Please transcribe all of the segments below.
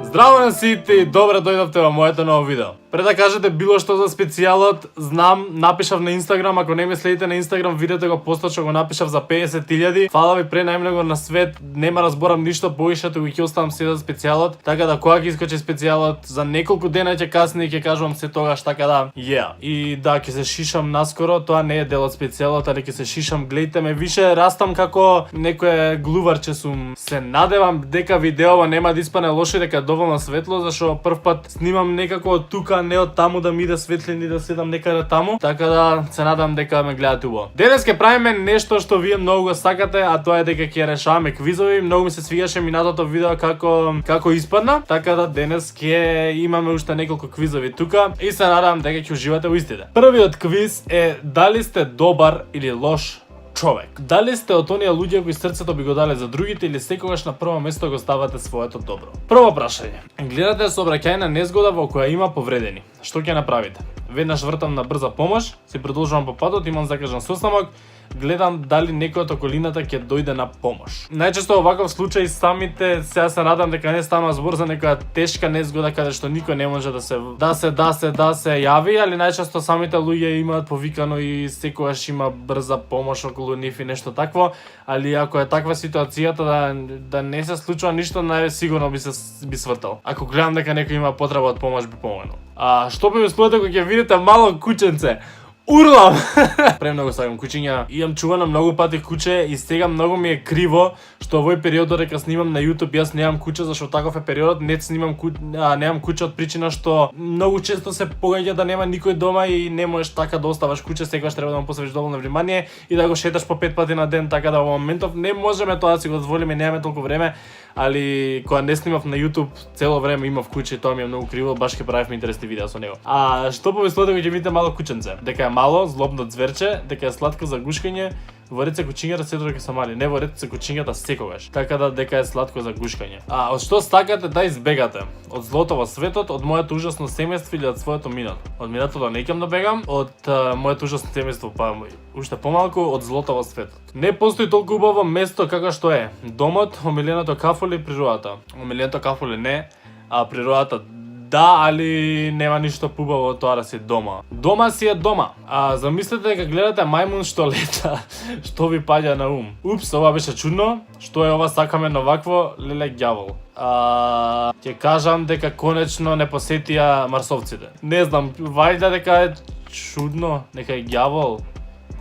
Здраво на сите и добре дојдовте во моето ново видео. Пред да кажете било што за специјалот, знам, напишав на Инстаграм, ако не ме следите на Инстаграм, видете го постот што го напишав за 50.000. Фала ви пре најмногу на свет, нема разборам ништо повише, туку ќе оставам се за специјалот, така да кога ќе искочи специјалот, за неколку дена ќе касни ќе кажувам се тогаш, така да, И да, ќе се шишам наскоро, тоа не е дел од специјалот, али ќе се шишам, гледайте ме, више растам како некој глуварче сум. Се надевам дека видеова нема да испане лошо и дека е доволно светло, зашто прв пат снимам некако од тука, не од таму да ми иде светлин и да седам некаде таму, така да се надам дека ме гледате убаво. Денес ќе правиме нешто што вие многу го сакате, а тоа е дека ќе решаваме квизови. Многу ми се свигаше минатото видео како испадна, така да денес ќе имаме уште неколку квизови тука и се надам дека ќе уживате во истите. Првиот квиз е дали сте добар или лош човек. Дали сте од оние луѓе кои срцето би го дале за другите или секогаш на прво место го ставате своето добро? Прво прашање. Гледате сообраќајна незгода во која има повредени. Што ќе направите? Веднаш вртам на брза помош, се продолжувам по патот, имам закажан состамок, гледам дали некој од околината ќе дојде на помош. Најчесто оваков случај самите сега се надам дека не станува збор за некоја тешка незгода каде што никој не може да се јави, али најчесто самите луѓе имаат повикано и секогаш има брза помош околу нив и нешто такво, али ако е таква ситуацијата да не се случува ништо, најсигурно би свртал. Ако гледам дека некој има потреба од помош, би помогнал. А што би мислите кога ќе видите мало кученце? Урлам! Премногу сакам кучиња. Имам чувано многу пати куче и сега многу ми е криво што овој период додека снимам на YouTube јас немам куче, зашто таков е периодот, не снимам немам куче од причина што многу често се погаѓа да нема никој дома и не можеш така да оставаш куче, секогаш треба да му посветиш доволно внимание и да го шеташ по 5 пати на ден, така да во моментов не можеме тоа да си го дозволиме, немаме толку време, али кога не снимав на YouTube цело време имав куче и тоа ми е многу криво, баш ќе правевме интересни видеа со него. А што помислите кога ќе видите мало кученце? Дека е мало, злобно ѕверче, дека е сладко за гушкање, во ред се кучињата се додека се мали, не во ред се кучињата секогаш. Така да дека е сладко за гушкање. А од што сакате да избегате? Од злото во светот, од моето ужасно семејство или од своето минато? Од минатото не ќам да бегам, од моето ужасно семејство па уште помалку, од злото во светот. Не постои толку убаво место како што е домот, омиленото кафуле и природата. Омиленото кафуле не, а природата да, али нема ништо поубаво од тоа да си дома. Дома си е дома. А замислете дека гледате мајмун што лета, што ви паѓа на ум. Упс, ова беше чудно. Што е ова, сакаме на вакво, леле ѓавол. Ќе кажам дека конечно не посетија марсовците. Не знам, вајда дека е чудно, дека е ѓавол.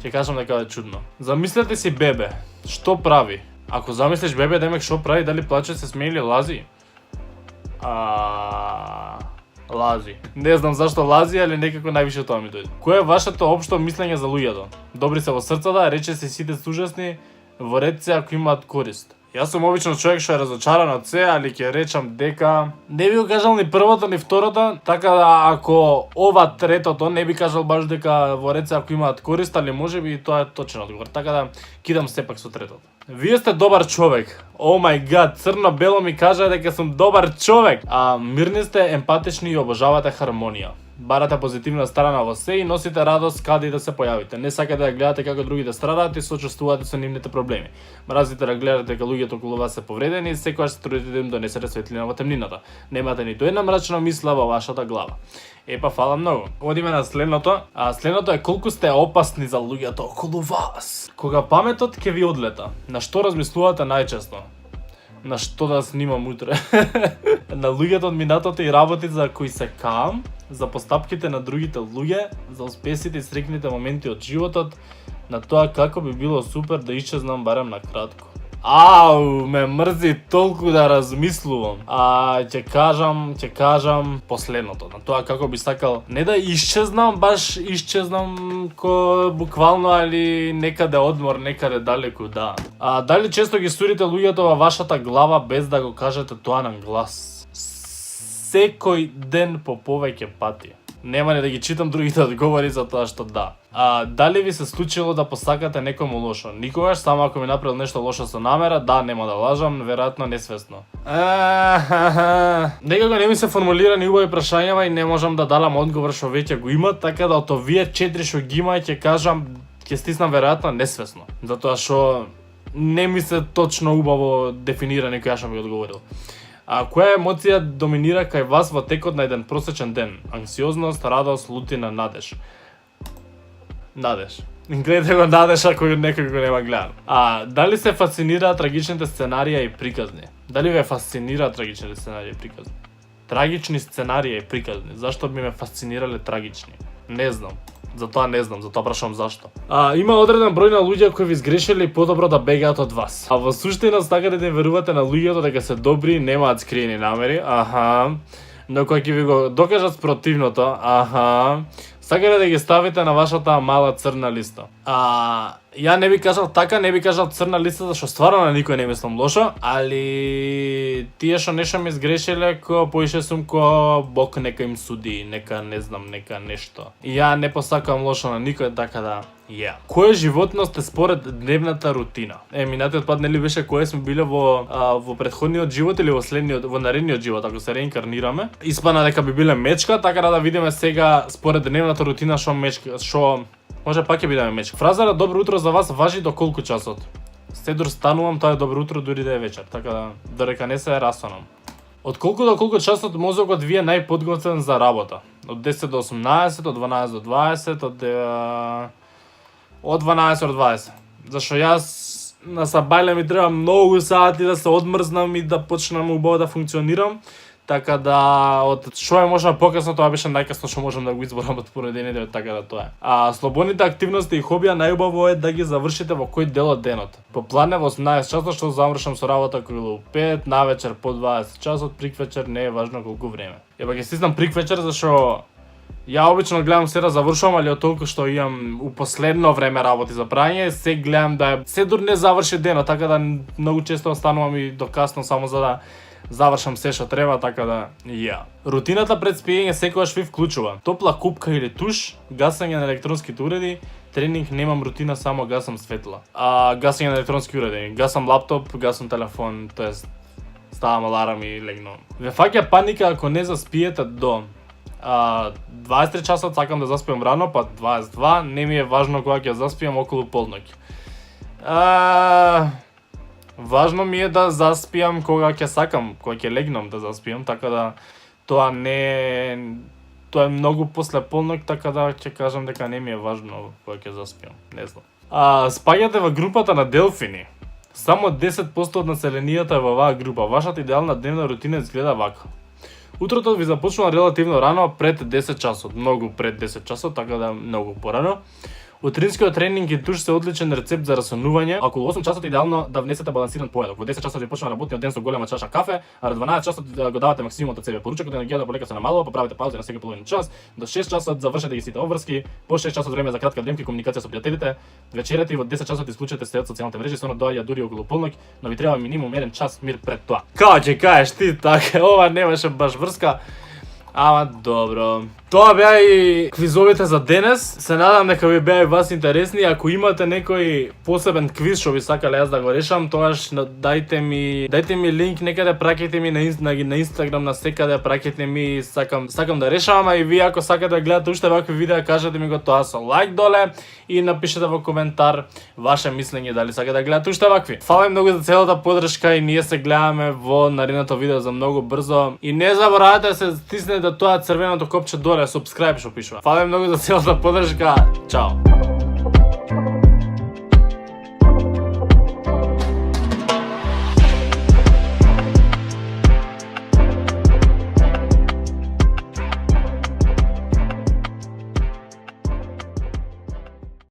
Ќе кажам дека е чудно. Замислете си бебе, што прави? Ако замислиш бебе, демек што прави, дали плаче, се смее или лази? Лази. Не знам зашто лази, али некако највише тоа ми дојде. Кој е вашето општо мислење за луѓето? Добри се во срцата, рече се сите се ужасни, во ред се ако имаат корист. Јас сум обично човек што е разочаран од се, али ќе речам дека не би го кажал ни првото ни второто, така да ако ова третото не би кажал баш дека во ред се ако имаат корист, али можеби и тоа е точен одговор. Така да кидам сепак со третото. Вие сте добар човек. О мај гад, црно-бело ми кажа дека сум добар човек. Мирни сте, емпатични и обожавате хармонија. Барате позитивна страна во се и носите радост каде и да се појавите. Не сакате да гледате како другите страдаат и сочувствувате со нивните проблеми. Мразите да гледате дека луѓето околу вас се повредени и секогаш се трудите да им донесете светлина во темнината. Немате ниту една мрачна мисла во вашата глава. Епа, фала многу. Одиме на следното. Следното е колку сте опасни за луѓето околу вас. Кога паметот ќе ви одлета, на што размислувате најчесто? На што да снимам утре? На луѓето од минатото и работите за кои се каам, за постапките на другите луѓе, за успесите и срекните моменти од животот, на тоа како би било супер да исчезнам барем на кратко. Ме мрзи толку да размислувам. Ќе кажам последното. На тоа како би сакал не да исчезнам, баш исчезнам буквално, али некаде одмор, некаде далеку, да. Дали често ги судите луѓето во вашата глава без да го кажете тоа на глас? Секој ден по повеќе пати. Нема не да ги читам другите одговори за тоа што да. Дали ви се случило да посакате некому лошо? Никогаш, само ако ми направил нешто лошо со намера, да, нема да лажам, веројатно несвесно. Некако не ми се формулирани убави прашањава и не можам да дадам одговор што веќе го има, така да од овие 4 што ги има ќе кажам, ќе стиснам веројатно несвесно. Затоа што не ми се точно убаво дефинира некој што би одговорил. Која емоција доминира кај вас во текот на еден просечен ден? Анксиозност, радост, лутина, надеж. Надеж. Гледате го надеж ако некој го нема гледан. Дали се фасцинираат трагичните сценарија и приказни? Дали ве фасцинираат трагичните сценарија и приказни? Трагични сценарија и приказни. Зашто би ме фасцинирале трагични? Не знам. Затоа не знам, затоа прашувам зашто. Има одреден број на луѓе кои ви сгрешиле и подобро да бегаат од вас. Во суштина сакате да им верувате на луѓето дека се добри, немаат скриени намери. Но кои ќе ви го докажат спротивното, сакате да ги ставите на вашата мала црна листа. Ја не би кажал така, не би кажал црна листа, зашто стварно на никој не мислам лошо, али тие што нешто ми сгрешиле, ко поише сум ко Бог нека им суди, нека не знам, нека нешто. Ја не посакувам лошо на никој, така да Кој животно сте според дневната рутина? Минатиот пат нели беше кое сме биле во претходниот живот или во наредниот живот, ако се реинкарнираме. Испана дека би биле мечка, така да видиме сега според дневната рутина што може пак ќе бидеме мечка. Фразата добро утро за вас важи до колку часот? Седур станувам, тоа е добро утро дури да е вечер, така да додека не се расонам. Од колку до колку часот мозокот ви е најподготвен за работа? Од 10 до 18, од 12 до 20, од 12 до 20. Зашто јас на сабајле ми треба многу сати да се одмрзнам и да почнам убаво да функционирам. Така да од што е можна покасно, тоа беше најкасно што можам да го изборам од понеделник, така да тоа е. Слободните активности и хобија најубаво е да ги завршите во кој дел од денот. По плане во 18 часот што завршам со работа околу 5, навечер по 20 часот, приквечер не е важно колку време. Ќе стиснам приквечер зашто ја обично гледам се да завршувам, али од толку што имам у последно време работи за прање, се гледам да се дур не заврши денот, така да многу често останувам и до касно само за да завршам се што треба, така да Рутината пред спиење секогаш ви вклучува топла купка или туш, гасење на електронските уреди, тренинг, немам рутина, само гасам светла. Гасење на електронски уреди, гасам лаптоп, гасам телефон, тоест ставам аларам и легнувам. Ве фаќа паника ако не заспиете до 23 часот, сакам да заспиам рано, па 22, не ми е важно кога ќе заспиам околу полноќ. Важно ми е да заспиам кога ќе сакам, кога ќе легнам да заспиам, така да тоа е многу после полноќ, така да ќе кажам дека не ми е важно кога ќе заспиам, не знам. Спаѓате во групата на делфини. Само 10% од населенијата е во оваа група. Вашата идеална дневна рутина изгледа вака. Утрото ви започнува релативно рано, пред 10 часот, многу пред 10 часот, така да многу порано. Утринскиот тренинг и туш се одличен рецепт за расонување. Околу 8 часот идеално да внесете балансиран поедок. Во 10 часот ви почнува работниот ден со голема чаша кафе, а до 12 часот го давате максимумот од себе. Поручокот енергијата полека се намалува, поправите паузи на секој половин час. До 6 часот завршете ги сите обврски, по 6 часот време за кратка дремка и комуникација со пријателите. Вечерите и во 10 часот исклучете се од социјалните мрежи, со доаѓа дури околу полноќ, но ви треба минимум 1 час мир пред тоа. Како ќе кажеш ти така? Ова немаше баш врска. Ама добро. Тоа беа и квизовите за денес. Се надам дека ви беа и вас интересни. Ако имате некој посебен квиз што ви сакале јас да го решам, тогаш дајте ми линк некаде, праќајте ми на Инстаграм, на секаде, праќајте ми, сакам да решавам, а и вие ако сакате да гледате уште вакви видеа, кажете ми го тоа со лайк доле и напишете во коментар ваше мислење дали сакате да гледате уште вакви. Фала многу за целата поддршка и ние се гледаме во наредното видео за многу брзо. И не заборавајте да се стиснете тоа црвеното копче доле, subscribe што пишува. Фала многу за целата поддршка. Чао.